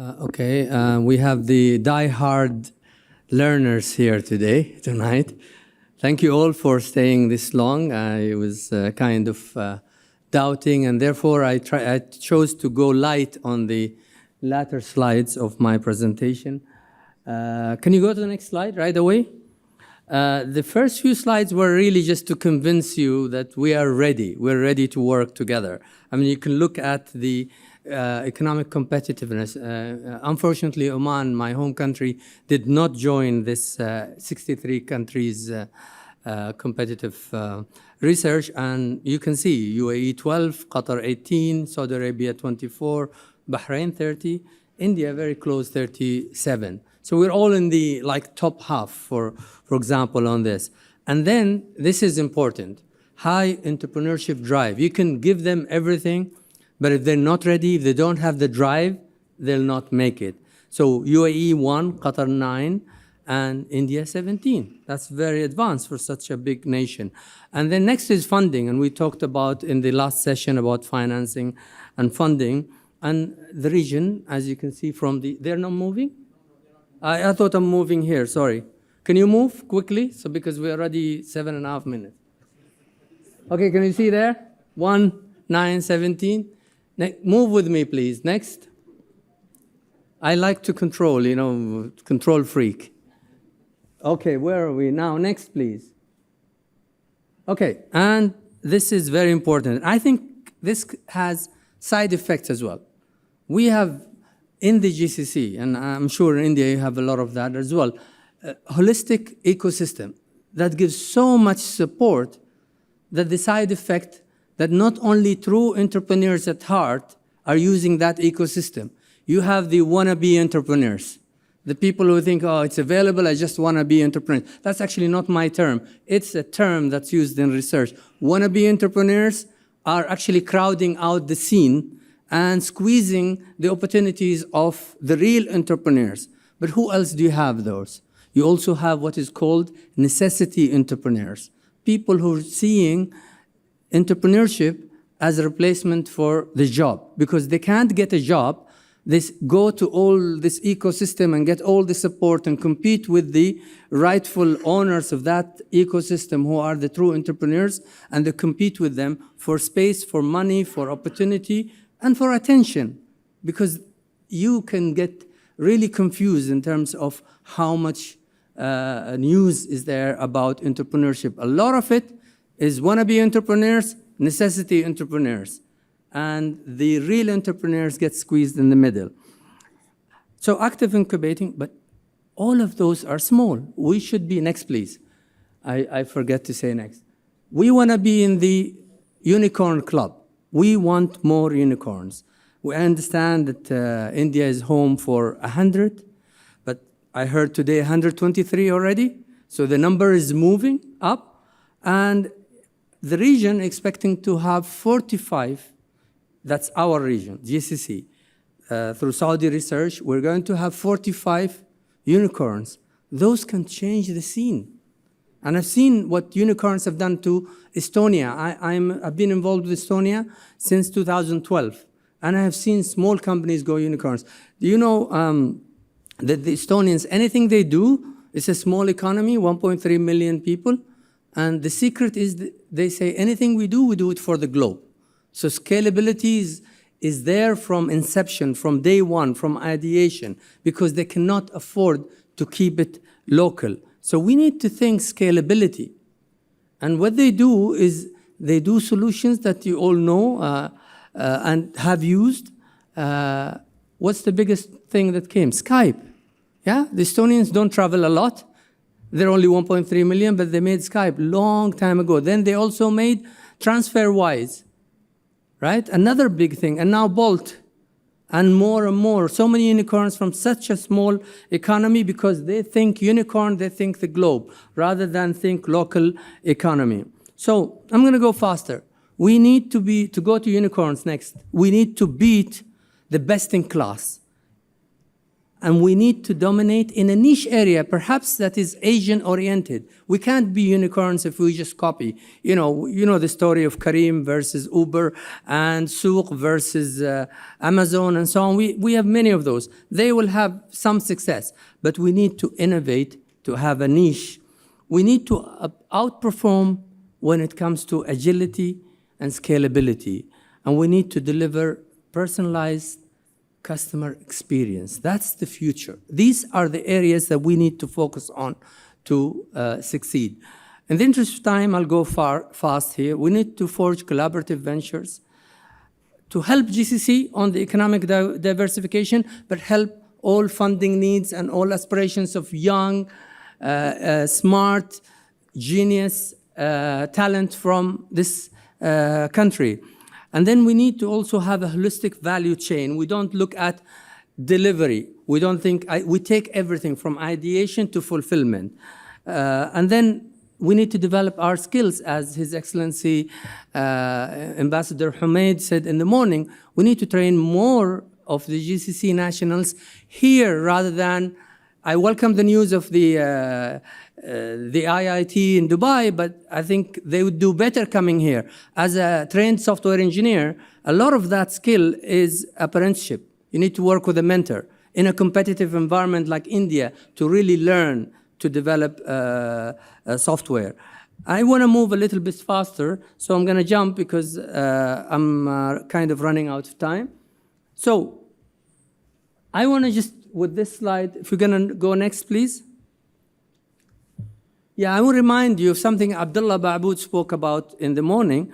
We have the die-hard learners here tonight. Thank you all for staying this long. I was kind of doubting, and therefore I chose to go light on the latter slides of my presentation. Can you go to the next slide right away? The first few slides were really just to convince you that we are ready. We're ready to work together. I mean, you can look at the economic competitiveness. Unfortunately, Oman, my home country, did not join this 63 countries competitive research. And you can see UAE 12, Qatar 18, Saudi Arabia 24, Bahrain 30, India very close 37. So we're all in the top half, for example, on this. And then this is important, high entrepreneurship drive. You can give them everything, but if they're not ready, if they don't have the drive, they'll not make it. So UAE 1, Qatar 9, and India 17. That's very advanced for such a big nation. And then next is funding, and we talked about in the last session about financing and funding. And the region, as you can see from they're not moving? I thought I'm moving here, sorry. Can you move quickly? So because we're already 7.5 minutes. Okay, can you see there? 1, 9, 17. Move with me, please. Next. I like to control, control freak. Okay, where are we now? Next, please. Okay, and this is very important. I think this has side effects as well. We have in the GCC, and I'm sure in India you have a lot of that as well, a holistic ecosystem that gives so much support that the side effect that not only true entrepreneurs at heart are using that ecosystem. You have the wannabe entrepreneurs, the people who think, oh, it's available, I just want to be entrepreneurs. That's actually not my term. It's a term that's used in research. Wannabe entrepreneurs are actually crowding out the scene and squeezing the opportunities of the real entrepreneurs. But who else do you have those? You also have what is called necessity entrepreneurs, people who are seeing entrepreneurship as a replacement for the job. Because they can't get a job, they go to all this ecosystem and get all the support and compete with the rightful owners of that ecosystem who are the true entrepreneurs, and they compete with them for space, for money, for opportunity, and for attention, because you can get really confused in terms of how much news is there about entrepreneurship. A lot of it is wannabe entrepreneurs, necessity entrepreneurs, and the real entrepreneurs get squeezed in the middle. So active incubating, but all of those are small. We should be, next please. I forget to say next. We want to be in the unicorn club. We want more unicorns. We understand that India is home for 100, but I heard today 123 already. So the number is moving up, and the region expecting to have 45. That's our region, GCC. Through Saudi research, we're going to have 45 unicorns. Those can change the scene. And I've seen what unicorns have done to Estonia. I've been involved with Estonia since 2012. And I have seen small companies go unicorns. Do you know that the Estonians, anything they do, it's a small economy, 1.3 million people. And the secret is they say anything we do it for the globe. So scalability is there from inception, from day one, from ideation, because they cannot afford to keep it local. So we need to think scalability. And what they do is they do solutions that you all know and have used. What's the biggest thing that came? Skype. Yeah, the Estonians don't travel a lot. They're only 1.3 million, but they made Skype long time ago. Then they also made TransferWise, right? Another big thing. And now Bolt. And more. So many unicorns from such a small economy, because they think unicorn, they think the globe, rather than think local economy. So I'm going to go faster. We need to go to unicorns next. We need to beat the best in class. and we need to dominate in a niche area, perhaps that is Asian-oriented. We can't be unicorns if we just copy. You know the story of Kareem versus Uber and Souq versus Amazon and so on. We have many of those. They will have some success, but we need to innovate to have a niche. We need to outperform when it comes to agility and scalability, and we need to deliver personalized customer experience. That's the future. These are the areas that we need to focus on to succeed. In the interest of time, I'll go fast here. We need to forge collaborative ventures to help GCC on the economic diversification, but help all funding needs and all aspirations of young, smart, genius talent from this country. And then we need to also have a holistic value chain. We don't look at delivery. We don't think, we take everything from ideation to fulfillment. And then we need to develop our skills, as His Excellency Ambassador Humaid said in the morning. We need to train more of the GCC nationals here rather than, I welcome the news of the IIT in Dubai, but I think they would do better coming here. As a trained software engineer, a lot of that skill is apprenticeship. You need to work with a mentor in a competitive environment like India to really learn to develop software. I want to move a little bit faster, so I'm going to jump because I'm kind of running out of time. So I want to just, with this slide, if you're going to go next, please. Yeah, I will remind you of something Abdullah Ba'bood spoke about in the morning.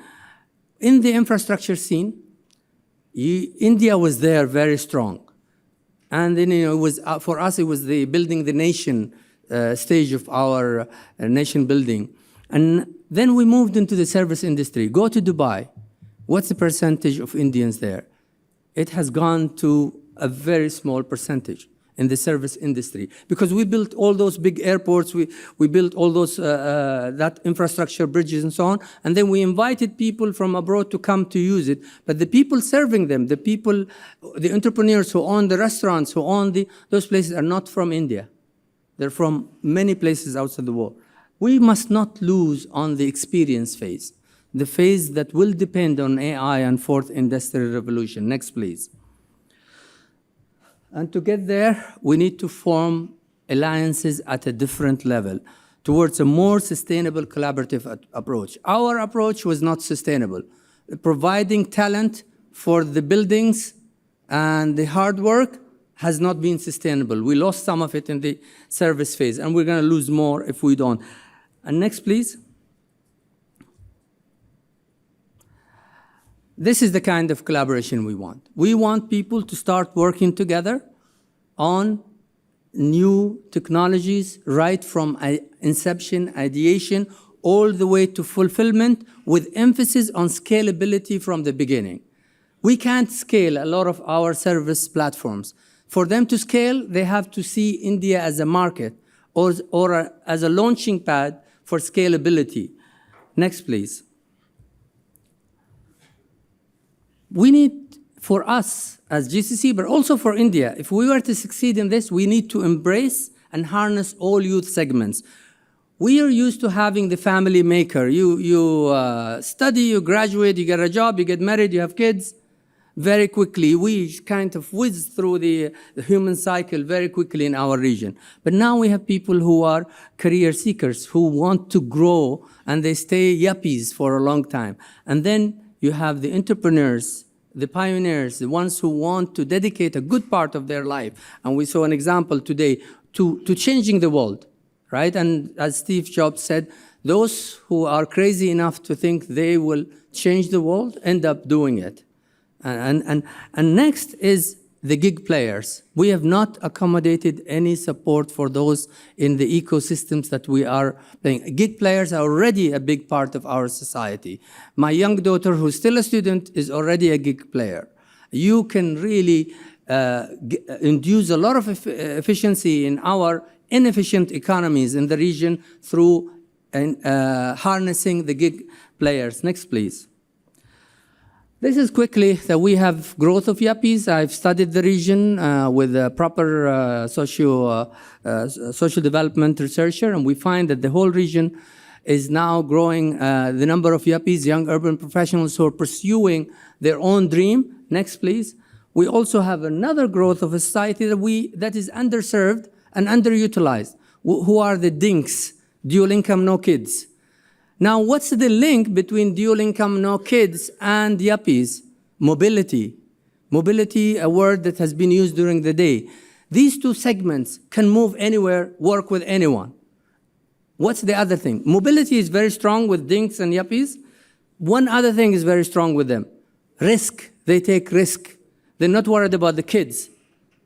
In the infrastructure scene, India was there very strong. And then it was, for us, it was the building the nation stage of our nation building. And then we moved into the service industry. Go to Dubai. What's the percentage of Indians there? It has gone to a very small percentage in the service industry, because we built all those big airports, we built all those that infrastructure, bridges and so on, and then we invited people from abroad to come to use it. But the people serving them, the people, the entrepreneurs who own the restaurants, who own those places are not from India. They're from many places outside the world. We must not lose on the experience phase, the phase that will depend on AI and fourth industrial revolution. Next, please. And to get there, we need to form alliances at a different level towards a more sustainable collaborative approach. Our approach was not sustainable. Providing talent for the buildings and the hard work has not been sustainable. We lost some of it in the service phase, and we're going to lose more if we don't. And next, please. This is the kind of collaboration we want. We want people to start working together on new technologies, right from inception, ideation, all the way to fulfillment, with emphasis on scalability from the beginning. We can't scale a lot of our service platforms. For them to scale, they have to see India as a market or as a launching pad for scalability. Next, please. We need, for us as GCC, but also for India, if we were to succeed in this, we need to embrace and harness all youth segments. We are used to having the family maker. You study, you graduate, you get a job, you get married, you have kids. Very quickly, we kind of whiz through the human cycle very quickly in our region. But now we have people who are career seekers, who want to grow, and they stay yuppies for a long time. And then you have the entrepreneurs, the pioneers, the ones who want to dedicate a good part of their life. And we saw an example today to changing the world, right? And as Steve Jobs said, those who are crazy enough to think they will change the world end up doing it. And next is the gig players. We have not accommodated any support for those in the ecosystems that we are playing. Gig players are already a big part of our society. My young daughter, who's still a student, is already a gig player. You can really induce a lot of efficiency in our inefficient economies in the region through harnessing the gig players. Next, please. This is quickly that we have growth of yuppies. I've studied the region with a proper social development researcher, and we find that the whole region is now growing the number of yuppies, young urban professionals who are pursuing their own dream. Next, please. We also have another growth of a society that is underserved and underutilized, who are the dinks, dual income, no kids. Now, what's the link between dual income, no kids, and yuppies? Mobility. Mobility, a word that has been used during the day. These two segments can move anywhere, work with anyone. What's the other thing? Mobility is very strong with dinks and yuppies. One other thing is very strong with them. Risk. They take risk. They're not worried about the kids.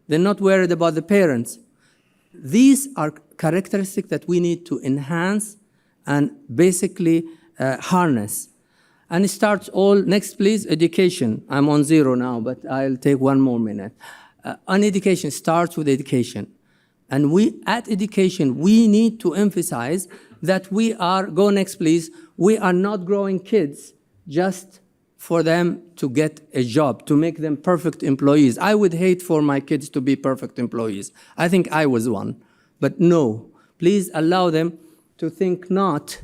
They're not worried about the parents. These are characteristics that we need to enhance and basically harness. And it starts all, next please, education. I'm on 0 now, but I'll take 1 more minute. On education, starts with education. And at education, we need to emphasize that we are, go next please, we are not growing kids just for them to get a job, to make them perfect employees. I would hate for my kids to be perfect employees. I think I was one. But no, please allow them to think not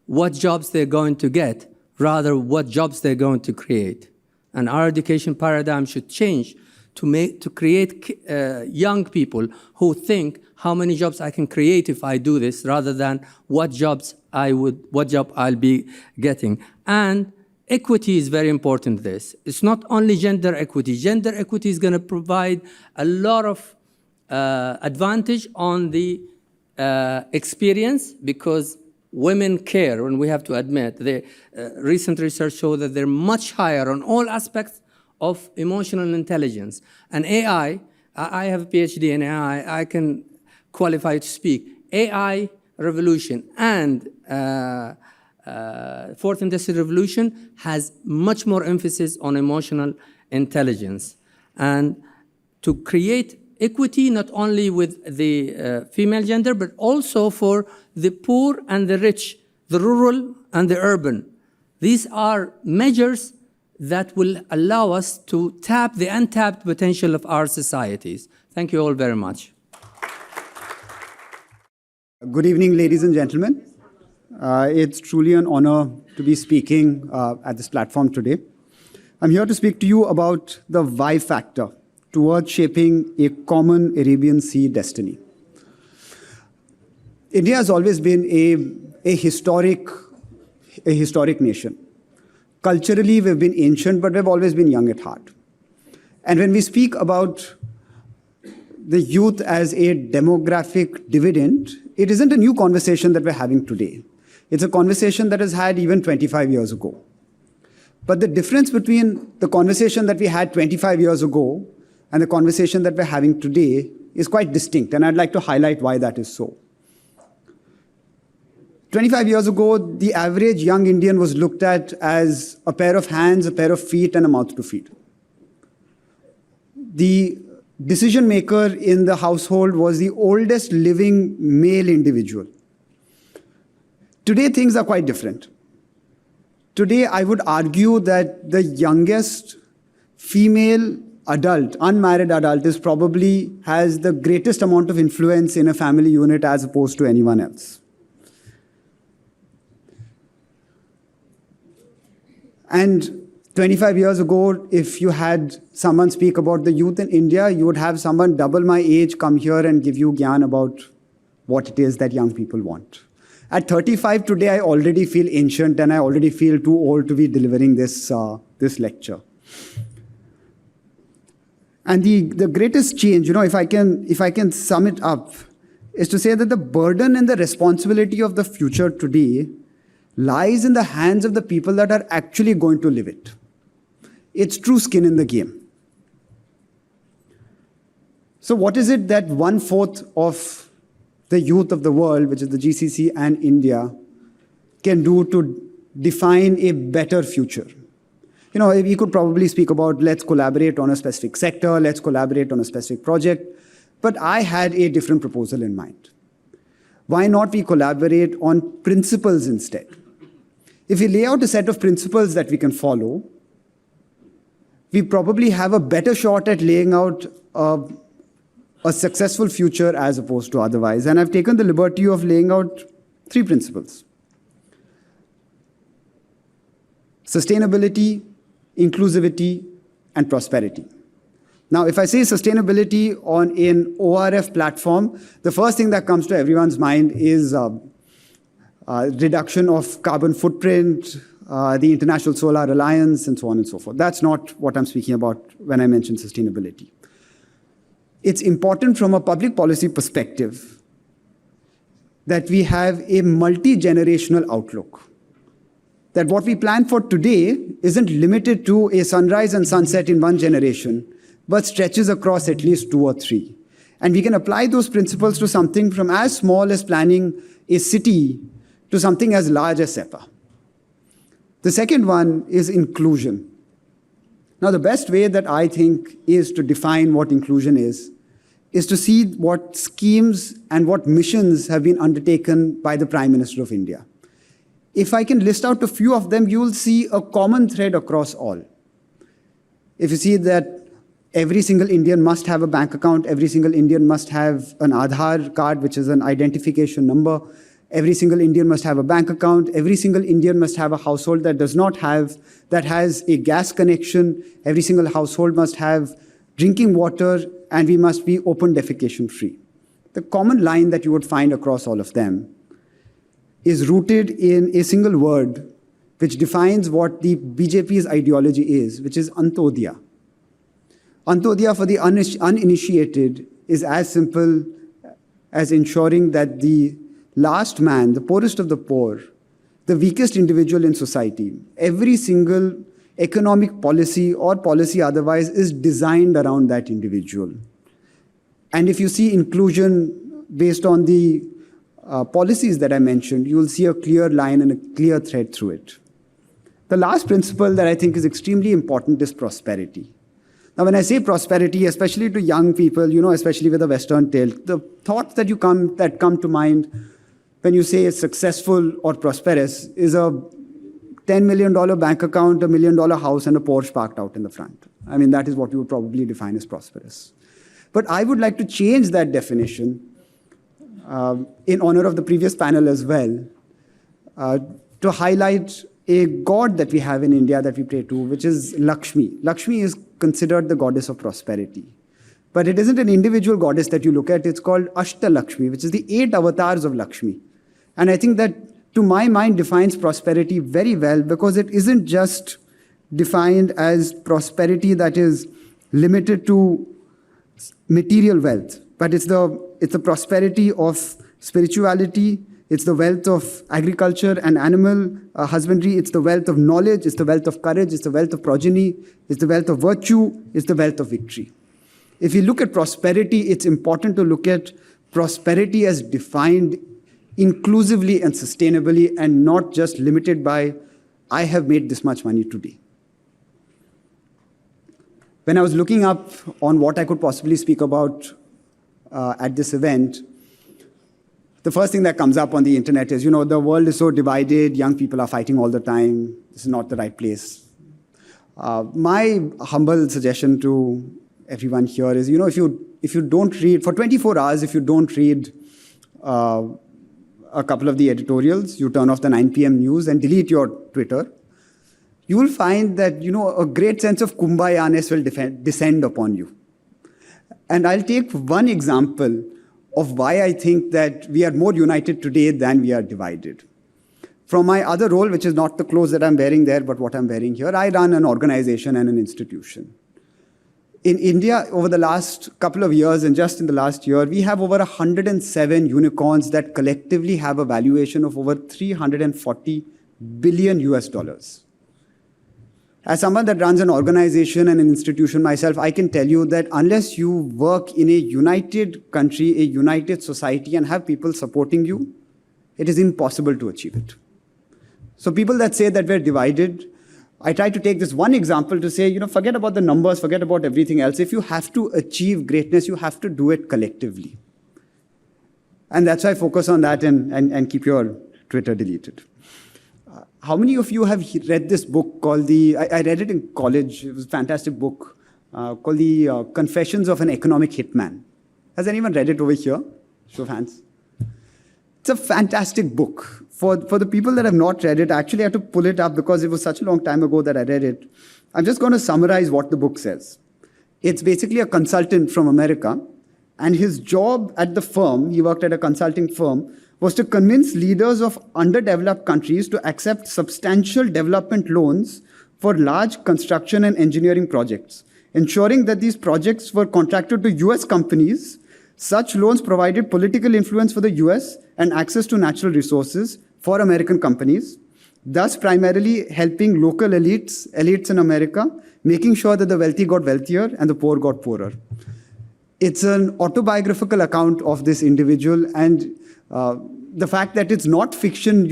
what jobs they're going to get, rather what jobs they're going to create. And our education paradigm should change to create young people who think how many jobs I can create if I do this, rather than what job I'll be getting. And equity is very important. It's not only gender equity. Gender equity is going to provide a lot of advantage on the experience, because women care, and we have to admit. The recent research shows that they're much higher on all aspects of emotional intelligence. And AI, I have a PhD in AI, I can qualify to speak. AI revolution and Fourth Industrial Revolution has much more emphasis on emotional intelligence. And to create equity, not only with the female gender, but also for the poor and the rich, the rural and the urban. These are measures that will allow us to tap the untapped potential of our societies. Thank you all very much. Good evening, ladies and gentlemen. It's truly an honor to be speaking at this platform today. I'm here to speak to you about the why factor towards shaping a common Arabian Sea destiny. India has always been a historic nation. Culturally, we've been ancient, but we've always been young at heart. And when we speak about the youth as a demographic dividend, it isn't a new conversation that we're having today. It's a conversation that was had even 25 years ago. But the difference between the conversation that we had 25 years ago and the conversation that we're having today is quite distinct, and I'd like to highlight why that is so. 25 years ago, the average young Indian was looked at as a pair of hands, a pair of feet, and a mouth to feed. The decision maker in the household was the oldest living male individual. Today, things are quite different. Today, I would argue that the youngest female adult, unmarried adult, has the greatest amount of influence in a family unit as opposed to anyone else. And 25 years ago, if you had someone speak about the youth in India, you would have someone double my age come here and give you gyan about what it is that young people want. At 35 today, I already feel ancient and I already feel too old to be delivering this lecture. And the greatest change, if I can sum it up, is to say that the burden and the responsibility of the future today lies in the hands of the people that are actually going to live it. It's true skin in the game. So what is it that 1/4 of the youth of the world, which is the GCC and India, can do to define a better future? We could probably speak about let's collaborate on a specific sector, let's collaborate on a specific project, but I had a different proposal in mind. Why not we collaborate on principles instead? If we lay out a set of principles that we can follow, we probably have a better shot at laying out a successful future as opposed to otherwise. And I've taken the liberty of laying out 3 principles: sustainability, inclusivity, and prosperity. Now, if I say sustainability on an ORF platform, the first thing that comes to everyone's mind is reduction of carbon footprint, the International Solar Alliance, and so on and so forth. That's not what I'm speaking about when I mention sustainability. It's important from a public policy perspective that we have a multi-generational outlook. That what we plan for today isn't limited to a sunrise and sunset in one generation, but stretches across at least 2 or 3. And we can apply those principles to something from as small as planning a city to something as large as SEPA. The second one is inclusion. Now, the best way that I think is to define what inclusion is to see what schemes and what missions have been undertaken by the Prime Minister of India. If I can list out a few of them, you will see a common thread across all. If you see that every single Indian must have a bank account, every single Indian must have an Aadhaar card, which is an identification number, every single Indian must have a bank account, every single Indian must have a household that has a gas connection, every single household must have drinking water, and we must be open defecation free. The common line that you would find across all of them is rooted in a single word which defines what the BJP's ideology is, which is Antodaya. Antodaya for the uninitiated is as simple as ensuring that the last man, the poorest of the poor, the weakest individual in society, every single economic policy or policy otherwise is designed around that individual. And if you see inclusion based on the policies that I mentioned, you will see a clear line and a clear thread through it. The last principle that I think is extremely important is prosperity. Now, when I say prosperity, especially to young people, especially with a Western tilt, the thoughts that come to mind when you say successful or prosperous is a $10 million bank account, $1 million house, and a Porsche parked out in the front. I mean, that is what you would probably define as prosperous. But I would like to change that definition in honor of the previous panel as well, to highlight a god that we have in India that we pray to, which is Lakshmi. Lakshmi is considered the goddess of prosperity. But it isn't an individual goddess that you look at. It's called Ashta Lakshmi, which is the 8 avatars of Lakshmi. And I think that, to my mind, defines prosperity very well, because it isn't just defined as prosperity that is limited to material wealth, but it's the prosperity of spirituality, it's the wealth of agriculture and animal husbandry, it's the wealth of knowledge, it's the wealth of courage, it's the wealth of progeny, it's the wealth of virtue, it's the wealth of victory. If you look at prosperity, it's important to look at prosperity as defined inclusively and sustainably, and not just limited by, I have made this much money today. When I was looking up on what I could possibly speak about at this event, the first thing that comes up on the internet is, the world is so divided, young people are fighting all the time, this is not the right place. My humble suggestion to everyone here is, if you don't read, for 24 hours, if you don't read a couple of the editorials, you turn off the 9 p.m. news and delete your Twitter, you will find that, a great sense of kumbayaness will descend upon you. And I'll take one example of why I think that we are more united today than we are divided. From my other role, which is not the clothes that I'm wearing there, but what I'm wearing here, I run an organization and an institution. In India, over the last couple of years, and just in the last year, we have over 107 unicorns that collectively have a valuation of over $340 billion US. As someone that runs an organization and an institution myself, I can tell you that unless you work in a united country, a united society, and have people supporting you, it is impossible to achieve it. So people that say that we're divided, I try to take this one example to say, forget about the numbers, forget about everything else. If you have to achieve greatness, you have to do it collectively. And that's why I focus on that and keep your Twitter deleted. how many of you have read this book called I read it in college. It was a fantastic book called The Confessions of an Economic Hitman. Has anyone read it over here? Show of hands. It's a fantastic book. For the people that have not read it, I actually had to pull it up because it was such a long time ago that I read it. I'm just going to summarize what the book says. It's basically a consultant from America, and his job at the firm, he worked at a consulting firm, was to convince leaders of underdeveloped countries to accept substantial development loans for large construction and engineering projects, ensuring that these projects were contracted to US companies. Such loans provided political influence for the US and access to natural resources for American companies, thus primarily helping local elites in America, making sure that the wealthy got wealthier and the poor got poorer. It's an autobiographical account of this individual, and the fact that it's not fiction,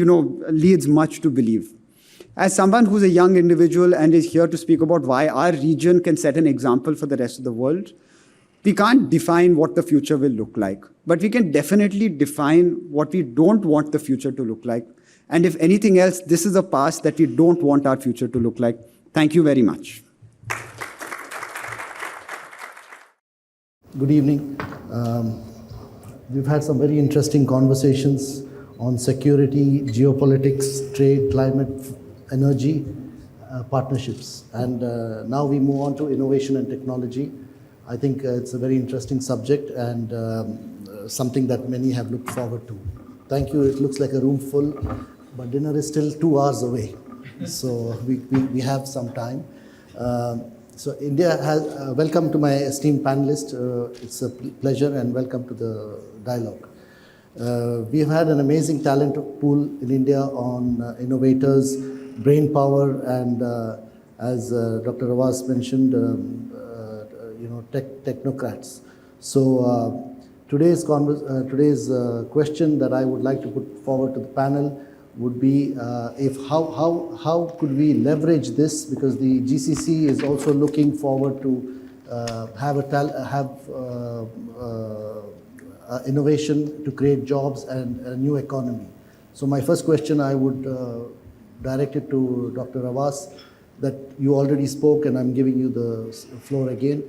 leads much to believe. As someone who's a young individual and is here to speak about why our region can set an example for the rest of the world, we can't define what the future will look like, but we can definitely define what we don't want the future to look like. And if anything else, this is a past that we don't want our future to look like. Thank you very much. Good evening. We've had some very interesting conversations on security, geopolitics, trade, climate, energy, partnerships. And now we move on to innovation and technology. I think it's a very interesting subject and something that many have looked forward to. Thank you. It looks like a room full, but dinner is still 2 hours away. So we have some time. So India has, welcome to my esteemed panelist. It's a pleasure and welcome to the dialogue. We've had an amazing talent pool in India on innovators, brain power, and as Dr. Rawas mentioned, technocrats. So today's question that I would like to put forward to the panel would be how could we leverage this, because the GCC is also looking forward to have innovation to create jobs and a new economy. So my first question I would direct it to Dr. Rawas, that you already spoke and I'm giving you the floor again,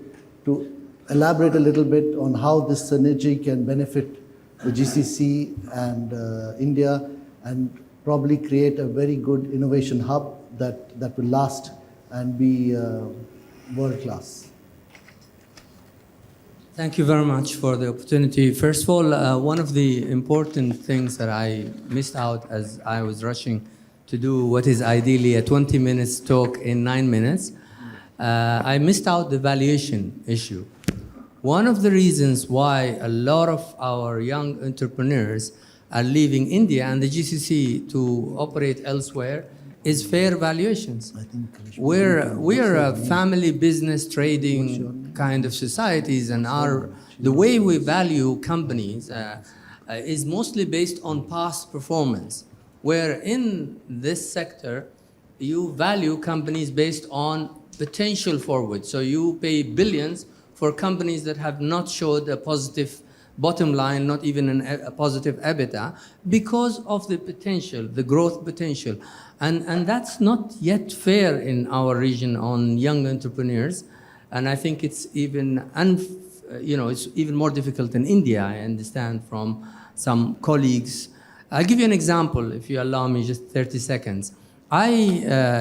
to elaborate a little bit on how this synergy can benefit the GCC and India, and probably create a very good innovation hub that will last and be world class. Thank you very much for the opportunity. First of all, one of the important things that I missed out as I was rushing to do what is ideally a 20 minutes talk in 9 minutes, I missed out the valuation issue. One of the reasons why a lot of our young entrepreneurs are leaving India and the GCC to operate elsewhere is fair valuations. We're a family business trading kind of societies, and the way we value companies is mostly based on past performance, where in this sector you value companies based on potential forward. So you pay billions for companies that have not showed a positive bottom line, not even a positive EBITDA, because of the potential, the growth potential. And that's not yet fair in our region on young entrepreneurs. And I think it's even, it's even more difficult in India, I understand from some colleagues. I'll give you an example, if you allow me just 30 seconds. I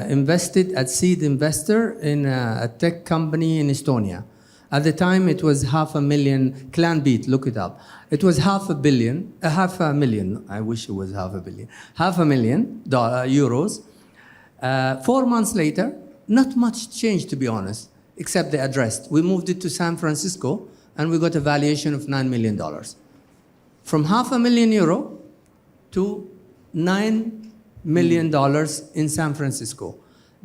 invested as seed investor in a tech company in Estonia. At the time, it was $500,000, Clanbeat, look it up. It was $500,000, I wish it was $500,000 euros. 4 months later, not much changed, to be honest, except the address. We moved it to San Francisco, and we got a valuation of $9 million. From €500,000 to $9 million in San Francisco.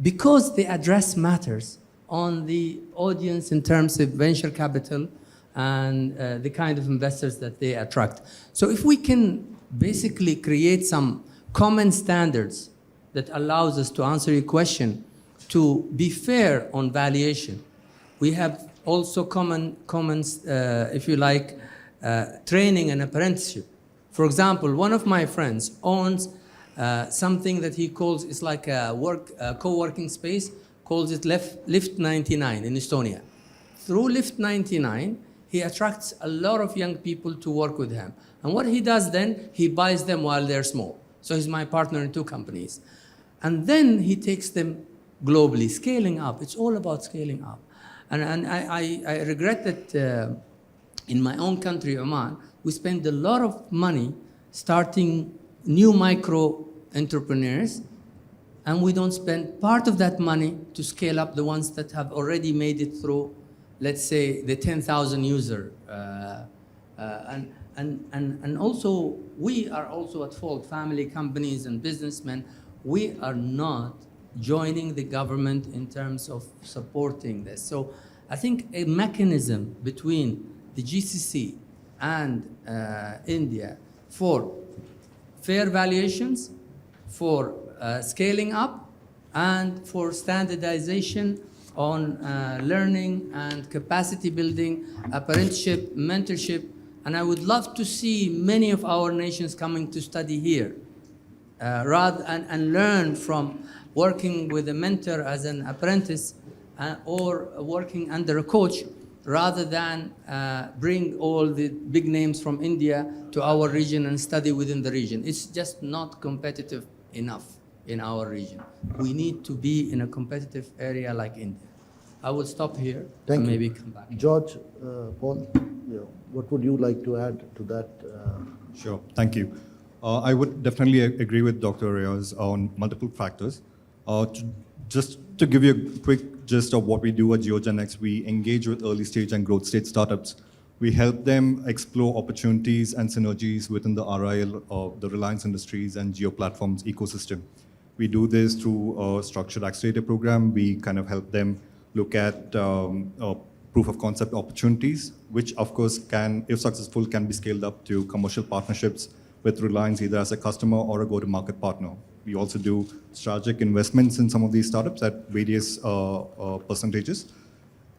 Because the address matters on the audience in terms of venture capital and the kind of investors that they attract. So if we can basically create some common standards that allows us to answer your question, to be fair on valuation. We have also common if you like, training and apprenticeship. For example, one of my friends owns something that he calls, it's like a co-working space, calls it Lift 99 in Estonia. Through Lift 99, he attracts a lot of young people to work with him. And what he does then, he buys them while they're small. So he's my partner in 2 companies. And then he takes them globally, scaling up. It's all about scaling up. And I regret that in my own country, Oman, we spend a lot of money starting new micro entrepreneurs, and we don't spend part of that money to scale up the ones that have already made it through, let's say, the 10,000 user. And also, we are also at fault, family companies and businessmen. We are not joining the government in terms of supporting this. So I think a mechanism between the GCC and India for fair valuations, for scaling up, and for standardization on learning and capacity building, apprenticeship, mentorship. And I would love to see many of our nations coming to study here and learn from working with a mentor as an apprentice or working under a coach, rather than bring all the big names from India to our region and study within the region. It's just not competitive enough in our region. We need to be in a competitive area like India. I will stop here and maybe come back. George, Paul, what would you like to add to that? Sure, thank you. I would definitely agree with Dr. Rawas on multiple factors. Just to give you a quick gist of what we do at GeoGenX, we engage with early stage and growth stage startups. We help them explore opportunities and synergies within the RIL, the Reliance Industries and Geo Platforms ecosystem. We do this through a structured accelerator program. We kind of help them look at proof of concept opportunities, which of course can, if successful, can be scaled up to commercial partnerships with Reliance either as a customer or a go-to-market partner. We also do strategic investments in some of these startups at various percentages.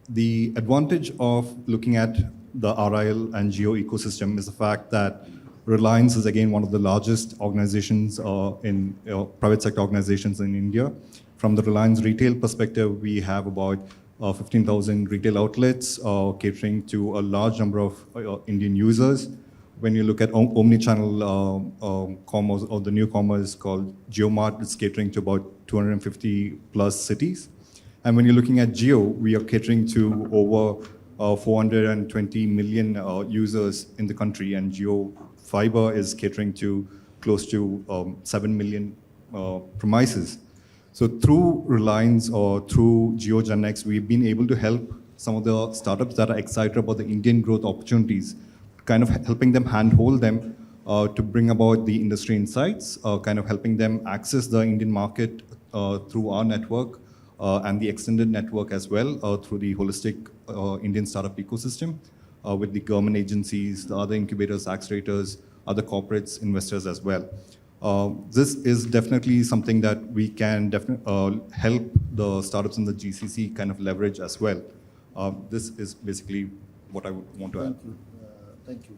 The advantage of looking at the RIL and Geo ecosystem is the fact that Reliance is again one of the largest organizations in private sector organizations in India. From the Reliance retail perspective, we have about 15,000 retail outlets catering to a large number of Indian users. When you look at omni-channel commerce, or the new commerce called GeoMart, it's catering to about 250 plus cities. And when you're looking at Geo, we are catering to over 420 million users in the country, and Geo Fiber is catering to close to 7 million premises. So through Reliance or through GeoGenX, we've been able to help some of the startups that are excited about the Indian growth opportunities, kind of helping them handhold them to bring about the industry insights, kind of helping them access the Indian market through our network and the extended network as well through the holistic Indian startup ecosystem with the government agencies, the other incubators, accelerators, other corporates, investors as well. This is definitely something that we can help the startups in the GCC kind of leverage as well. This is basically what I would want to add. Thank you.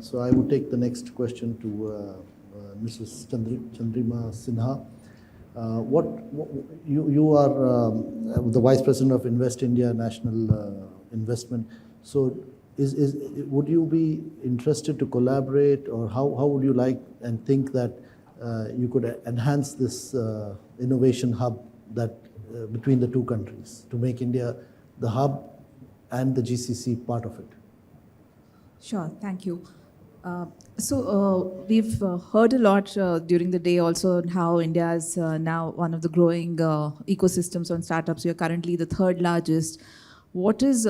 So I would take the next question to Mrs. Chandrima Sinha. You are the Vice President of Invest India National Investment. So would you be interested to collaborate, or how would you like and think that you could enhance this innovation hub that between the two countries to make India the hub and the GCC part of it? Sure, thank you. We've heard a lot during the day also on how India is now one of the growing ecosystems on startups. We are currently the 3rd largest. What is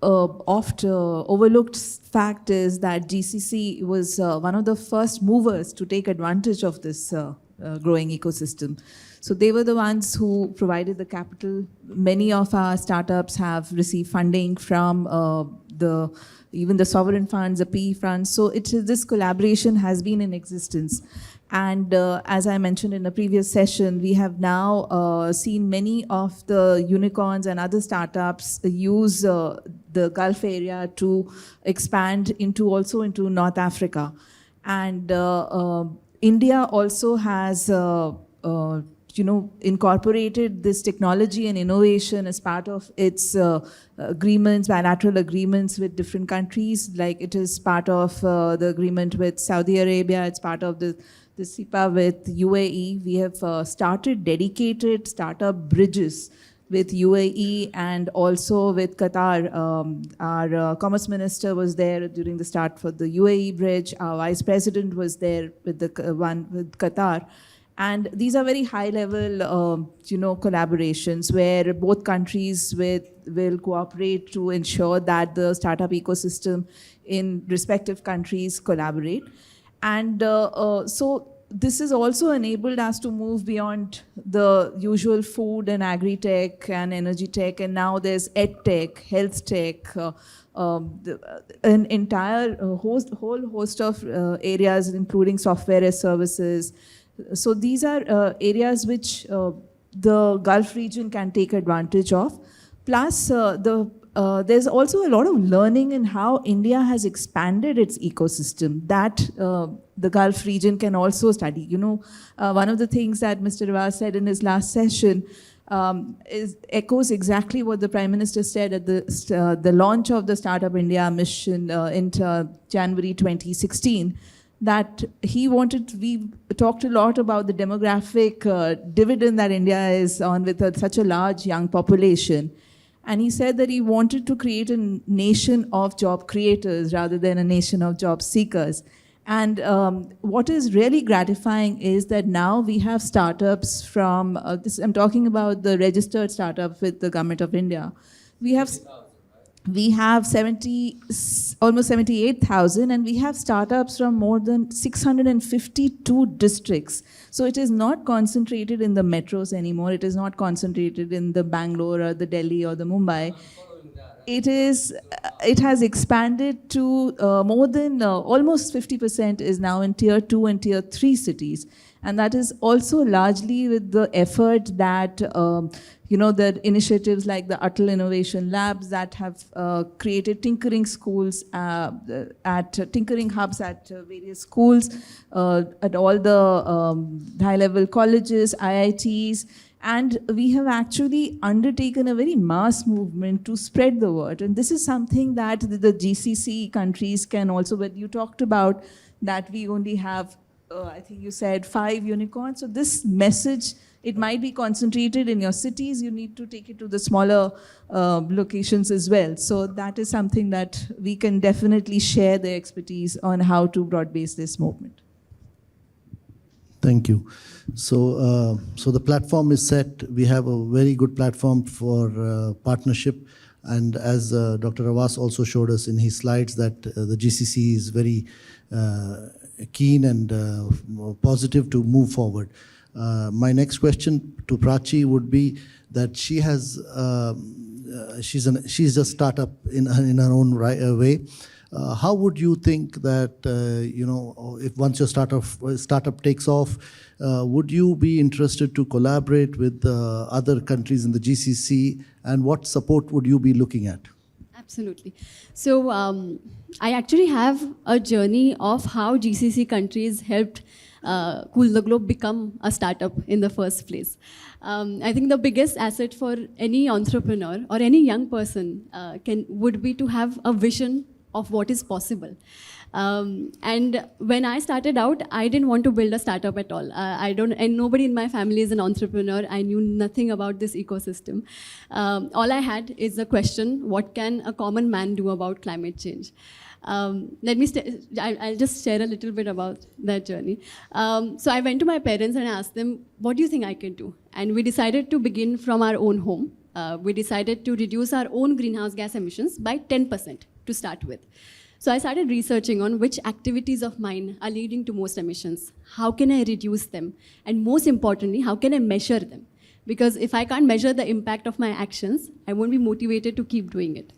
oft overlooked fact is that GCC was one of the first movers to take advantage of this growing ecosystem. So they were the ones who provided the capital. Many of our startups have received funding from even the sovereign funds, the PE funds. So this collaboration has been in existence. And as I mentioned in a previous session, we have now seen many of the unicorns and other startups use the Gulf area to expand also into North Africa. And India also has, incorporated this technology and innovation as part of its agreements, bilateral agreements with different countries. Like it is part of the agreement with Saudi Arabia. It's part of the SIPA with UAE. We have started dedicated startup bridges with UAE and also with Qatar. Our Commerce Minister was there during the start for the UAE bridge. Our Vice President was there with the one with Qatar. And these are very high-level, collaborations where both countries will cooperate to ensure that the startup ecosystem in respective countries collaborate. And so this has also enabled us to move beyond the usual food and agri-tech and energy tech, and now there's ed-tech, health tech, an entire whole host of areas, including software as services. So these are areas which the Gulf region can take advantage of. Plus, there's also a lot of learning in how India has expanded its ecosystem that the Gulf region can also study. One of the things that Mr. Rawas said in his last session echoes exactly what the Prime Minister said at the launch of the Startup India mission in January 2016. That we talked a lot about the demographic dividend that India is on with such a large young population. And he said that he wanted to create a nation of job creators rather than a nation of job seekers. And what is really gratifying is that now we have startups from, I'm talking about the registered startups with the Government of India. We have almost 78,000, and we have startups from more than 652 districts. So it is not concentrated in the metros anymore. It is not concentrated in the Bangalore or the Delhi or the Mumbai. It has expanded to more than almost 50% is now in tier 2 and tier 3 cities. And that is also largely with the effort that, the initiatives like the Atal Innovation Labs that have created tinkering schools, tinkering hubs at various schools, at all the high-level colleges, IITs, and we have actually undertaken a very mass movement to spread the word. And this is something that the GCC countries can also, but you talked about that we only have, I think you said 5 unicorns. So this message, it might be concentrated in your cities. You need to take it to the smaller locations as well. So that is something that we can definitely share the expertise on how to broad-base this movement. Thank you. So the platform is set. We have a very good platform for partnership. And as Dr. Rawas also showed us in his slides that the GCC is very keen and positive to move forward. My next question to Prachi would be that she's a startup in her own way. How would you think that, if once your startup takes off, would you be interested to collaborate with other countries in the GCC, and what support would you be looking at? Absolutely. So I actually have a journey of how GCC countries helped Cool the Globe become a startup in the first place. I think the biggest asset for any entrepreneur or any young person would be to have a vision of what is possible. And when I started out, I didn't want to build a startup at all. And nobody in my family is an entrepreneur. I knew nothing about this ecosystem. All I had is the question, what can a common man do about climate change? I'll just share a little bit about that journey. So I went to my parents and asked them, what do you think I can do? And we decided to begin from our own home. We decided to reduce our own greenhouse gas emissions by 10% to start with. So I started researching on which activities of mine are leading to most emissions. How can I reduce them? And most importantly, how can I measure them? Because if I can't measure the impact of my actions, I won't be motivated to keep doing it.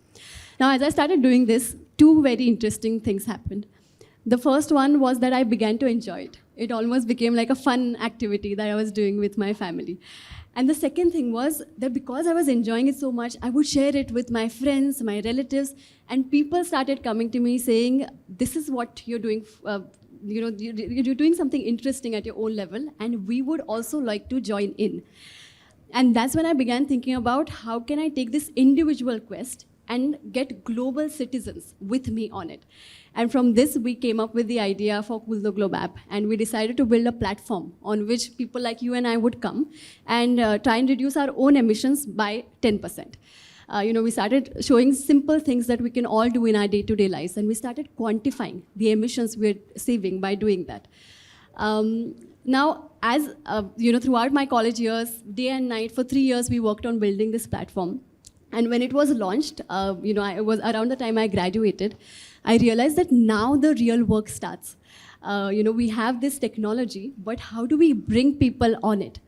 Now, as I started doing this, 2 very interesting things happened. The first one was that I began to enjoy it. It almost became like a fun activity that I was doing with my family. And the second thing was that because I was enjoying it so much, I would share it with my friends, my relatives, and people started coming to me saying, this is what you're doing, you're doing something interesting at your own level, and we would also like to join in. And that's when I began thinking about how can I take this individual quest and get global citizens with me on it. And from this, we came up with the idea for Cool the Globe app, and we decided to build a platform on which people like you and I would come and try and reduce our own emissions by 10%. We started showing simple things that we can all do in our day-to-day lives, and we started quantifying the emissions we're saving by doing that. Now, as throughout my college years, day and night, for 3 years, we worked on building this platform. And when it was launched, it was around the time I graduated, I realized that now the real work starts. We have this technology, but how do we bring people on it?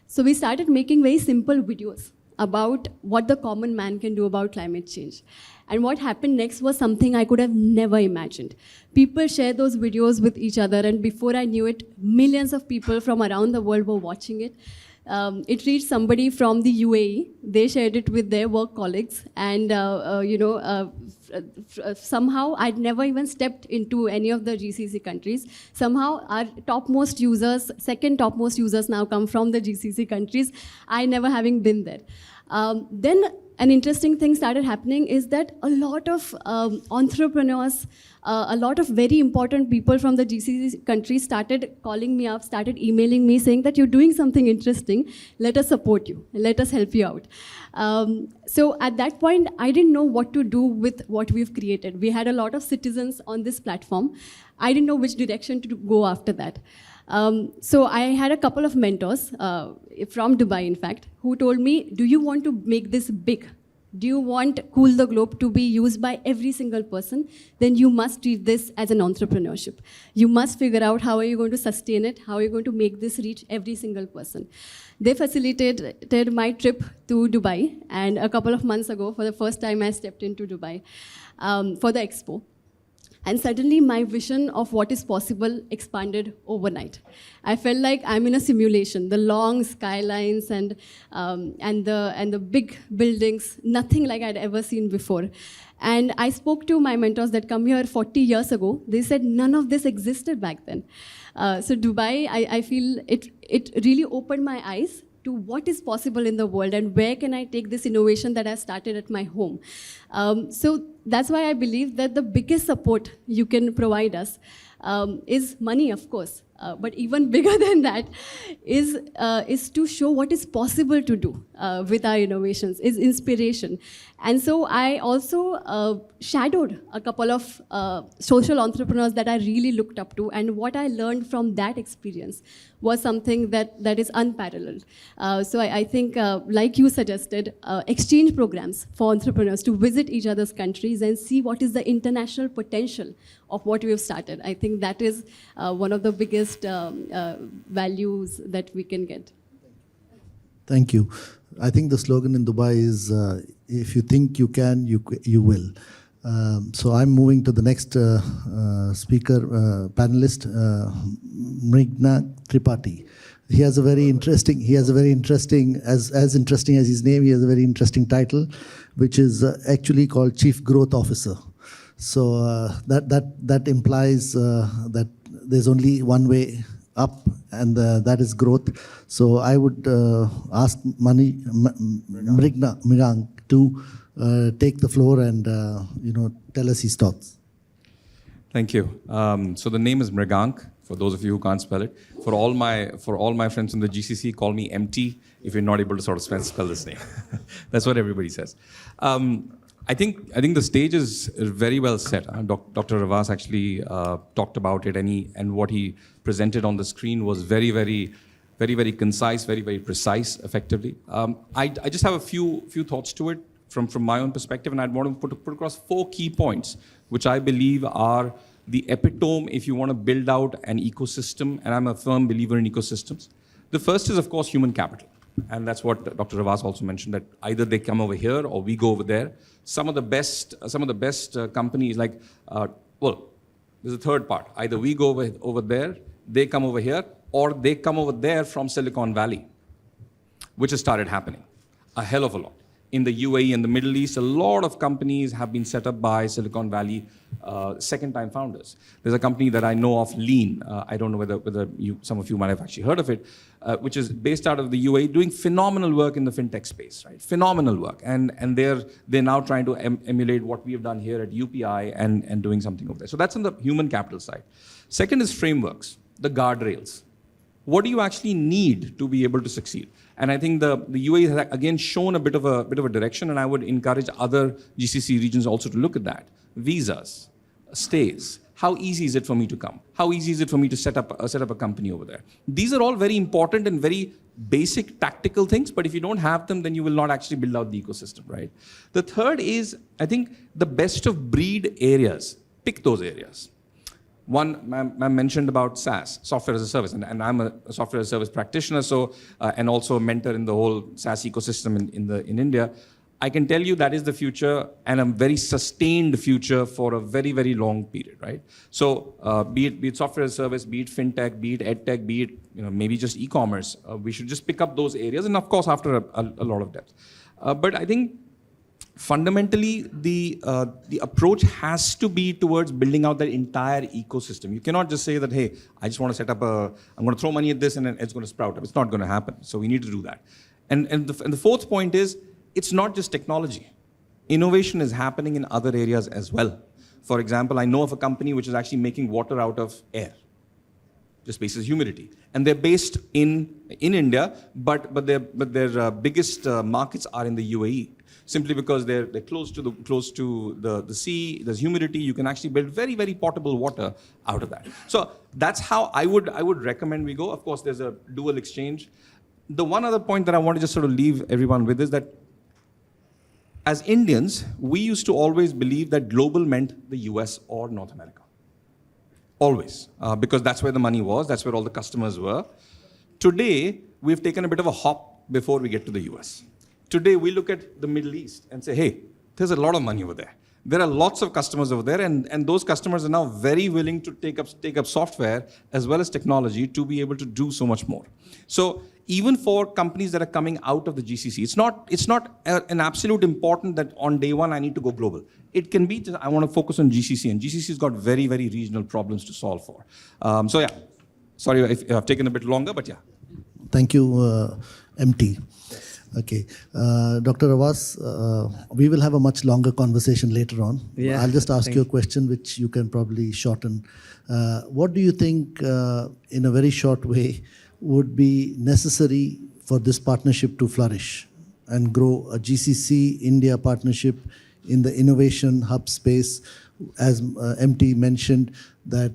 So we started making very simple videos about what the common man can do about climate change. And what happened next was something I could have never imagined. People share those videos with each other, and before I knew it, millions of people from around the world were watching it. It reached somebody from the UAE. They shared it with their work colleagues, and somehow I'd never even stepped into any of the GCC countries. Somehow our topmost users, second topmost users now come from the GCC countries, I never having been there. Then an interesting thing started happening is that a lot of entrepreneurs, a lot of very important people from the GCC countries started calling me up, started emailing me saying that you're doing something interesting, let us support you, let us help you out. So at that point, I didn't know what to do with what we've created. We had a lot of citizens on this platform. I didn't know which direction to go after that. So I had a couple of mentors from Dubai, in fact, who told me, do you want to make this big? Do you want Cool the Globe to be used by every single person? Then you must treat this as an entrepreneurship. You must figure out how are you going to sustain it, how are you going to make this reach every single person. They facilitated my trip to Dubai, and a couple of months ago, for the first time, I stepped into Dubai for the expo. And suddenly my vision of what is possible expanded overnight. I felt like I'm in a simulation. The long skylines and the big buildings, nothing like I'd ever seen before. And I spoke to my mentors that come here 40 years ago. They said none of this existed back then. So Dubai, I feel it really opened my eyes to what is possible in the world and where can I take this innovation that I started at my home. So that's why I believe that the biggest support you can provide us is money, of course. But even bigger than that is to show what is possible to do with our innovations, is inspiration. And so I also shadowed a couple of social entrepreneurs that I really looked up to, and what I learned from that experience was something that is unparalleled. So I think, like you suggested, exchange programs for entrepreneurs to visit each other's countries and see what is the international potential of what we have started. I think that is one of the biggest values that we can get. Thank you. I think the slogan in Dubai is, if you think you can, you will. So I'm moving to the next speaker, panelist, Mrigna Tripathi. He has a very interesting, as interesting as his name, he has a very interesting title, which is actually called Chief Growth Officer. So that implies that there's only one way up, and that is growth. So I would ask Mrigna to take the floor and tell us his thoughts. Thank you. So the name is Mrigank, for those of you who can't spell it. For all my friends in the GCC, call me MT if you're not able to sort of spell this name. That's what everybody says. I think the stage is very well set. Dr. Rawas actually talked about it, and what he presented on the screen was very, very, very, very concise, very, very precise, effectively. I just have a few thoughts to it from my own perspective, and I'd want to put across 4 key points, which I believe are the epitome if you want to build out an ecosystem, and I'm a firm believer in ecosystems. The first is, of course, human capital. And that's what Dr. Rawas also mentioned, that either they come over here or we go over there. Some of the best companies, like, there's a third part. Either we go over there, they come over here, or they come over there from Silicon Valley, which has started happening a hell of a lot. in the UAE and the Middle East, a lot of companies have been set up by Silicon Valley second-time founders. There's a company that I know of, Lean. I don't know whether some of you might have actually heard of it, which is based out of the UAE, doing phenomenal work in the fintech space, right? Phenomenal work, and they're now trying to emulate what we have done here at UPI and doing something over there. So that's on the human capital side. Second is frameworks, the guardrails. What do you actually need to be able to succeed? And I think the UAE has again shown a bit of a direction, and I would encourage other GCC regions also to look at that. Visas, stays. How easy is it for me to come? How easy is it for me to set up a company over there? These are all very important and very basic tactical things, but if you don't have them, then you will not actually build out the ecosystem, right? The third is, I think, the best of breed areas. Pick those areas. One, ma'am mentioned about SaaS, software as a service, and I'm a software as a service practitioner, so and also a mentor in the whole SaaS ecosystem in India. I can tell you that is the future, and a very sustained future for a very, very long period, right? So be it software as a service, be it fintech, be it edtech, be it maybe just e-commerce, we should just pick up those areas, and of course after a lot of depth. But I think fundamentally, the approach has to be towards building out the entire ecosystem. You cannot just say that, hey, I just want to set up I'm going to throw money at this and then it's going to sprout up. It's not going to happen. So we need to do that. And the fourth point is, it's not just technology. Innovation is happening in other areas as well. For example, I know of a company which is actually making water out of air, just bases humidity. And they're based in India, but their biggest markets are in the UAE. Simply because they're close to the sea, there's humidity, you can actually build very, very potable water out of that. So that's how I would recommend we go. Of course, there's a dual exchange. The one other point that I want to just sort of leave everyone with is that as Indians, we used to always believe that global meant the US or North America. Always, because that's where the money was, that's where all the customers were. Today, we've taken a bit of a hop before we get to the US. Today, we look at the Middle East and say, hey, there's a lot of money over there. There are lots of customers over there, and those customers are now very willing to take up software as well as technology to be able to do so much more. So even for companies that are coming out of the GCC, it's not an absolute important that on day one I need to go global. It can be just, I want to focus on GCC, and GCC's got very, very regional problems to solve for. So yeah, sorry if I've taken a bit longer, but yeah. Thank you, MT. Okay. Dr. Rawas, we will have a much longer conversation later on. Yeah, I'll just ask you a question which you can probably shorten. What do you think, in a very short way, would be necessary for this partnership to flourish and grow a GCC-India partnership in the innovation hub space? As MT mentioned, that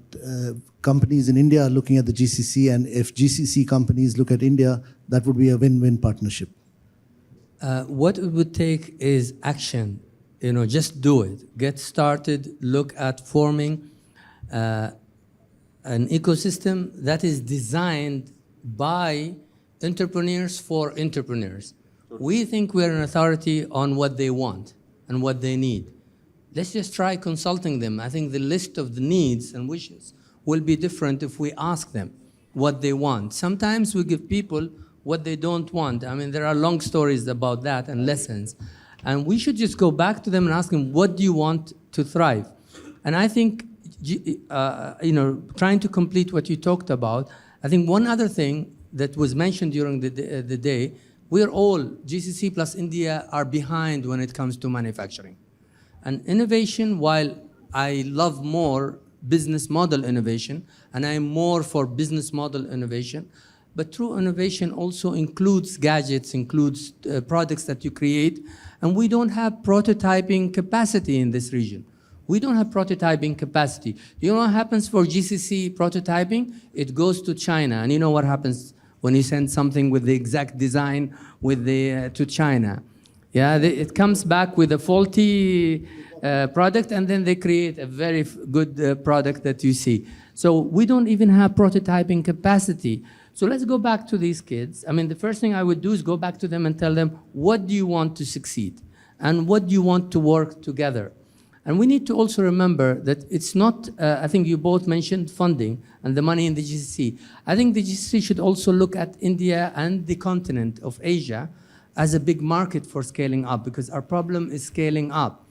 companies in India are looking at the GCC, and if GCC companies look at India, that would be a win-win partnership. What it would take is action. Just do it. Get started. Look at forming an ecosystem that is designed by entrepreneurs for entrepreneurs. We think we're an authority on what they want and what they need. Let's just try consulting them. I think the list of the needs and wishes will be different if we ask them what they want. Sometimes we give people what they don't want. I mean, there are long stories about that and lessons. And we should just go back to them and ask them, what do you want to thrive? And I think, trying to complete what you talked about, I think one other thing that was mentioned during the day, we're all, GCC plus India, are behind when it comes to manufacturing. And innovation, while I love more business model innovation, and I'm more for business model innovation, but true innovation also includes gadgets, includes products that you create, and we don't have prototyping capacity in this region. We don't have prototyping capacity. You know what happens for GCC prototyping? It goes to China, and you know what happens when you send something with the exact design to China. Yeah, it comes back with a faulty product, and then they create a very good product that you see. So we don't even have prototyping capacity. So let's go back to these kids. I mean, the first thing I would do is go back to them and tell them, what do you want to succeed? And what do you want to work together? And we need to also remember that it's not, I think you both mentioned funding and the money in the GCC. I think the GCC should also look at India and the continent of Asia as a big market for scaling up, because our problem is scaling up.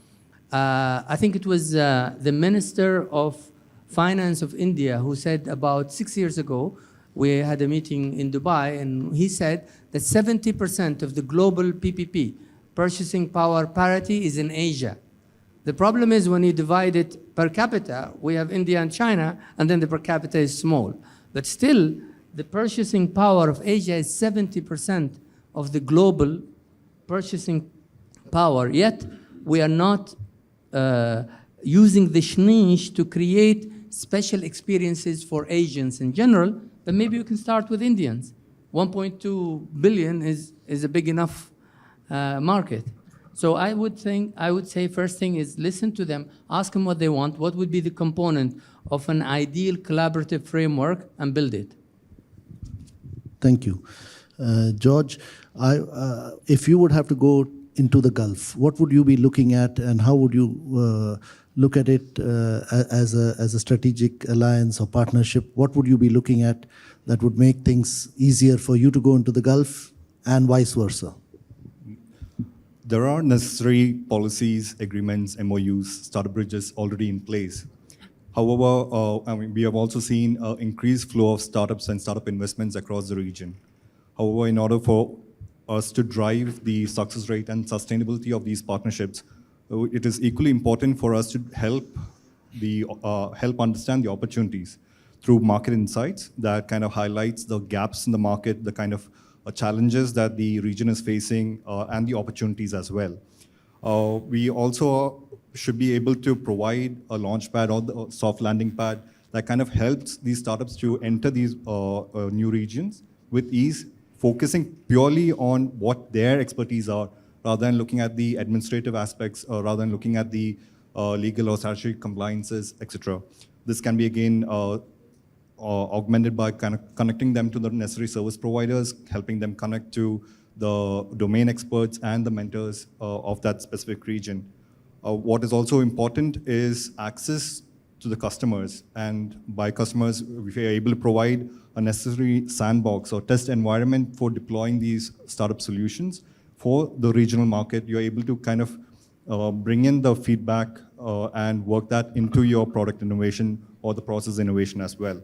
I think it was the Minister of Finance of India who said about 6 years ago, we had a meeting in Dubai, and he said that 70% of the global PPP, purchasing power parity, is in Asia. The problem is when you divide it per capita, we have India and China, and then the per capita is small. But still, the purchasing power of Asia is 70% of the global purchasing power, yet we are not using the niche to create special experiences for Asians in general, but maybe we can start with Indians. 1.2 billion is a big enough market. So I would say first thing is listen to them, ask them what they want, what would be the component of an ideal collaborative framework, and build it. Thank you. George, if you would have to go into the Gulf, what would you be looking at, and how would you look at it as a strategic alliance or partnership? What would you be looking at that would make things easier for you to go into the Gulf and vice versa? There are necessary policies, agreements, MOUs, startup bridges already in place. However, we have also seen an increased flow of startups and startup investments across the region. However, in order for us to drive the success rate and sustainability of these partnerships, it is equally important for us to help understand the opportunities through market insights that kind of highlights the gaps in the market, the kind of challenges that the region is facing, and the opportunities as well. We also should be able to provide a launch pad or the soft landing pad that kind of helps these startups to enter these new regions with ease, focusing purely on what their expertise are, rather than looking at the administrative aspects, or rather than looking at the legal or statutory compliances, etc. This can be again augmented by kind of connecting them to the necessary service providers, helping them connect to the domain experts and the mentors of that specific region. What is also important is access to the customers, and by customers, if we are able to provide a necessary sandbox or test environment for deploying these startup solutions for the regional market, you're able to kind of bring in the feedback and work that into your product innovation or the process innovation as well.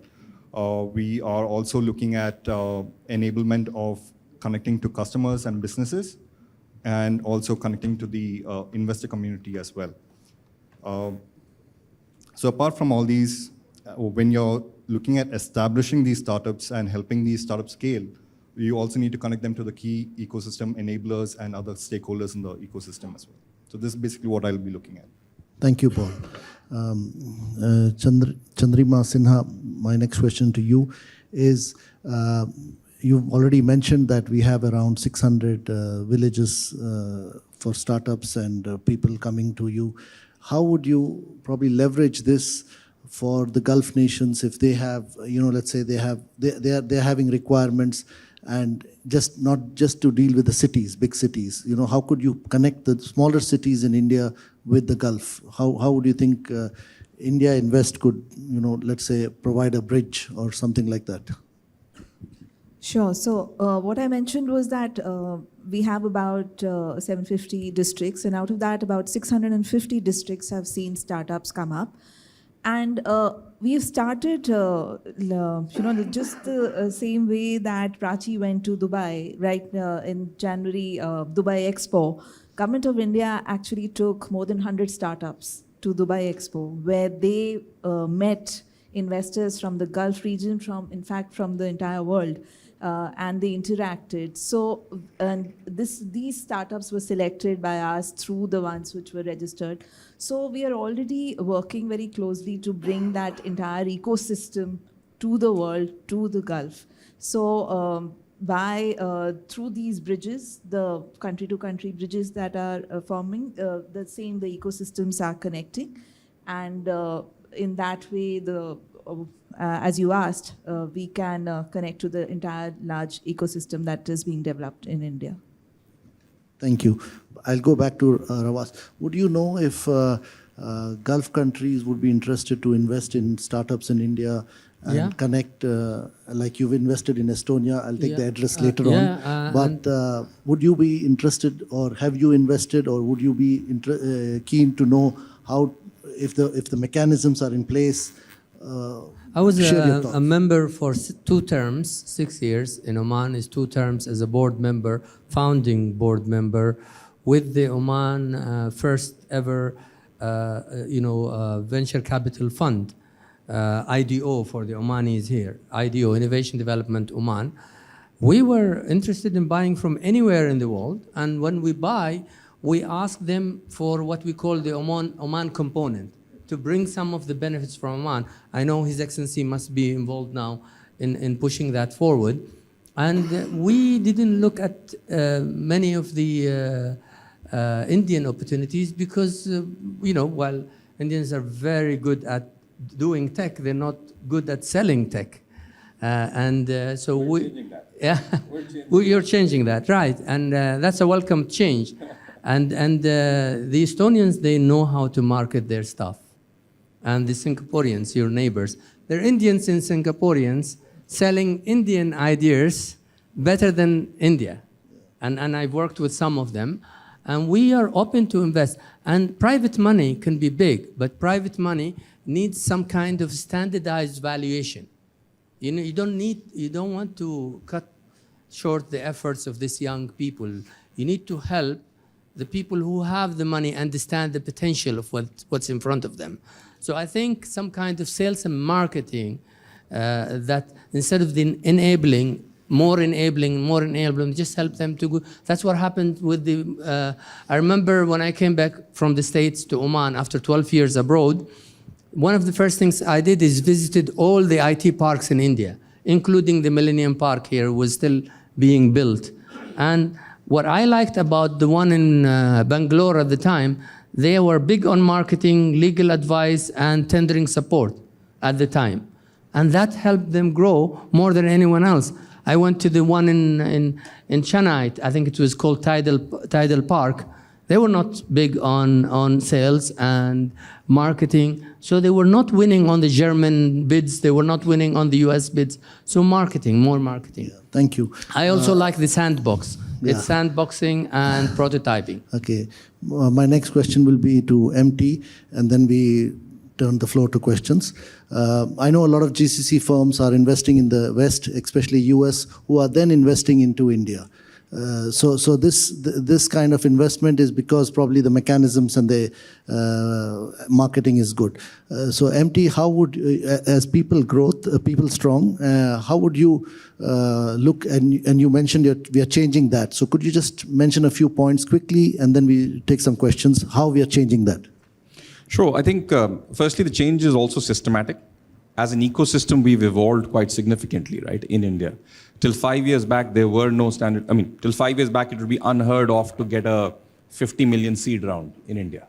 We are also looking at enablement of connecting to customers and businesses, and also connecting to the investor community as well. So apart from all these, when you're looking at establishing these startups and helping these startups scale, you also need to connect them to the key ecosystem enablers and other stakeholders in the ecosystem as well. So this is basically what I'll be looking at. Thank you, Paul. Chandrima Sinha, my next question to you is, you've already mentioned that we have around 600 villages for startups and people coming to you. How would you probably leverage this for the Gulf nations if they have, let's say they're having requirements, and not just to deal with the cities, big cities. How could you connect the smaller cities in India with the Gulf? How would you think India Invest could, let's say, provide a bridge or something like that? Sure. So what I mentioned was that we have about 750 districts, and out of that, about 650 districts have seen startups come up. And we've started, just the same way that Prachi went to Dubai, right, in January, Dubai Expo. Government of India actually took more than 100 startups to Dubai Expo, where they met investors from the Gulf region, in fact, from the entire world. And they interacted. So these startups were selected by us through the ones which were registered. So we are already working very closely to bring that entire ecosystem to the world, to the Gulf. So through these bridges, the country-to-country bridges that are forming, the ecosystems are connecting. And in that way, as you asked, we can connect to the entire large ecosystem that is being developed in India. Thank you. I'll go back to Rawas. Would you know if Gulf countries would be interested to invest in startups in India, and Yeah. connect, like you've invested in Estonia. I'll take the Yeah. address later yeah, on. But would you be interested, or have you invested, or would you be keen to know how, if the mechanisms are in place? I was share your a thoughts. member for 2 terms, 6 years in Oman, is 2 terms as a board member, founding board member with the Oman first ever, venture capital fund, IDO for the Omanis here, IDO, Innovation Development Oman. We were interested in buying from anywhere in the world, and when we buy, we ask them for what we call the Oman component, to bring some of the benefits from Oman. I know His Excellency must be involved now in pushing that forward. And we didn't look at many of the Indian opportunities because, while Indians are very good at doing tech, they're not good at selling tech. So we're changing that. Yeah, you're changing that, right? And that's a welcome change. And the Estonians, they know how to market their stuff. And the Singaporeans, your neighbors, they're Indians and Singaporeans selling Indian ideas better than India. And I've worked with some of them. And we are open to invest. And private money can be big, but private money needs some kind of standardized valuation. You don't want to cut short the efforts of these young people. You need to help the people who have the money understand the potential of what's in front of them. So I think some kind of sales and marketing that instead of the enabling, just help them to go. That's what happened with the, I remember when I came back from the States to Oman after 12 years abroad, one of the first things I did is visited all the IT parks in India, including the Millennium Park here was still being built. And what I liked about the one in Bangalore at the time, they were big on marketing, legal advice, and tendering support at the time. And that helped them grow more than anyone else. I went to the one in Chennai, I think it was called Tidal Park. They were not big on sales and marketing. So they were not winning on the German bids. They were not winning on the US bids. So marketing, more marketing. Yeah, thank you. I also like the sandbox. Yeah. It's sandboxing and prototyping. Okay. My next question will be to MT, and then we turn the floor to questions. I know a lot of GCC firms are investing in the West, especially US, who are then investing into India. So this kind of investment is because probably the mechanisms and the marketing is good. So MT, how would, as people growth, people strong, how would you look, and you mentioned we are changing that. So could you just mention a few points quickly, and then we take some questions, how we are changing that? Sure. I think, firstly, the change is also systematic. As an ecosystem, we've evolved quite significantly, right, in India. Till 5 years back, there were no standard, till 5 years back, it would be unheard of to get a 50 million seed round in India.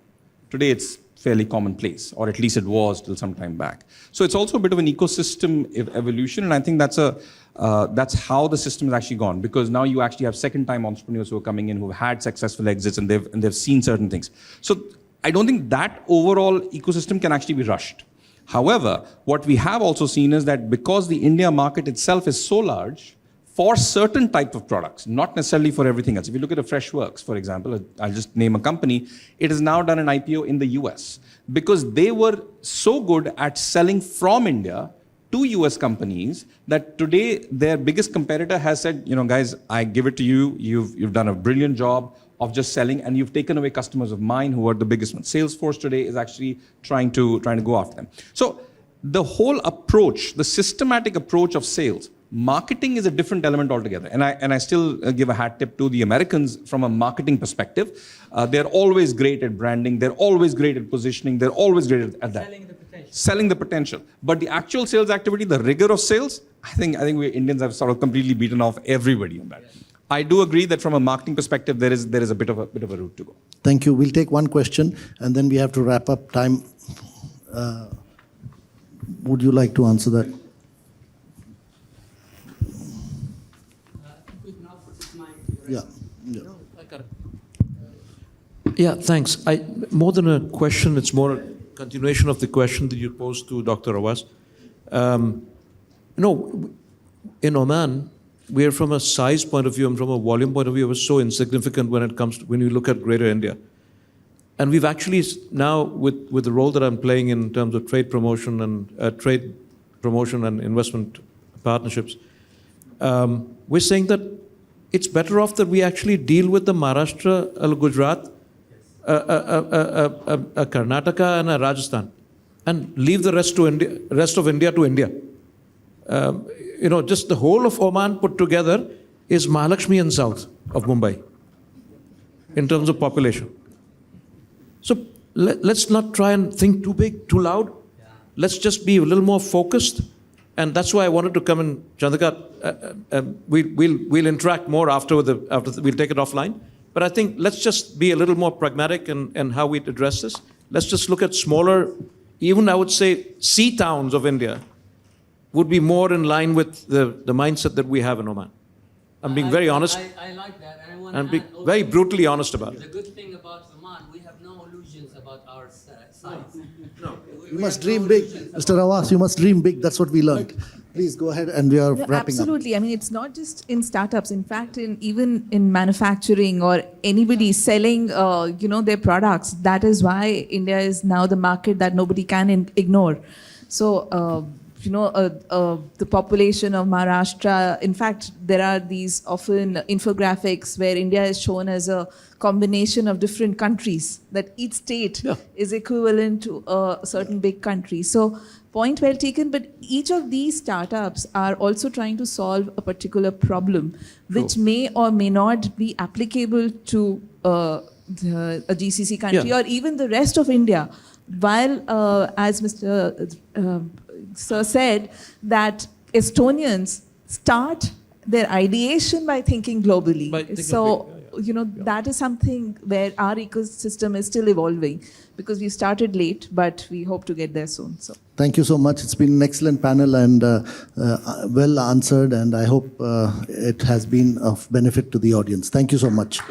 Today, it's fairly commonplace, or at least it was till some time back. So it's also a bit of an ecosystem evolution, and I think that's how the system has actually gone, because now you actually have second-time entrepreneurs who are coming in, who've had successful exits, and they've seen certain things. So I don't think that overall ecosystem can actually be rushed. However, what we have also seen is that because the India market itself is so large, for certain type of products, not necessarily for everything else. If you look at a Freshworks, for example, I'll just name a company, it has now done an IPO in the US because they were so good at selling from India to US companies that today their biggest competitor has said, guys, I give it to you, you've done a brilliant job of just selling, and you've taken away customers of mine who are the biggest ones. Salesforce today is actually trying to go after them. So the whole approach, the systematic approach of sales, marketing is a different element altogether. And I still give a hat tip to the Americans from a marketing perspective. They're always great at branding. They're always great at positioning. They're always great at that. Selling the potential. But the actual sales activity, the rigor of sales, I think we Indians have sort of completely beaten off everybody on that. I do agree that from a marketing perspective, there is a bit of a route to go. Thank you. We'll take one question, and then we have to wrap up time. Would you like to answer that? Yeah, thanks. More than a question, it's more a continuation of the question that you posed to Dr. Rawas. in Oman, we're from a size point of view and from a volume point of view, we're so insignificant when you look at Greater India. And we've actually now, with the role that I'm playing in terms of trade promotion and investment partnerships, we're saying that it's better off that we actually deal with the Maharashtra, Gujarat, a Karnataka, and a Rajasthan, and leave the rest of India to India. Just the whole of Oman put together is Mahalakshmi and south of Mumbai in terms of population. So let's not try and think too big, too loud. Let's just be a little more focused. And that's why I wanted to come in, Chandaka. We'll interact more after we'll take it offline. But I think let's just be a little more pragmatic in how we address this. Let's just look at smaller, even I would say, sea towns of India would be more in line with the mindset that we have in Oman. I'm being very honest. I like that. And I want And to be add also, very brutally honest about the it. good thing about Oman, we have no illusions about our size. You must dream big. Mr. Rawas, you must dream big. That's what we learned. Please go ahead, and we are wrapping up. Absolutely. I mean, it's not just in startups. In fact, even in manufacturing or anybody selling, their products. That is why India is now the market that nobody can ignore. So, the population of Maharashtra. In fact, there are these often infographics where India is shown as a combination of different countries. That each state is equivalent to a certain big country. So. Point well taken, but each of these startups are also trying to solve a particular problem, which may or may not be applicable to a GCC country or even the rest of India. While, as Mr. Sir said, that Estonians start their ideation by thinking globally. That is something where our ecosystem is still evolving because we started late, but we hope to get there soon. So. Thank you so much. It's been an excellent panel and well answered, and I hope it has been of benefit to the audience. Thank you so much.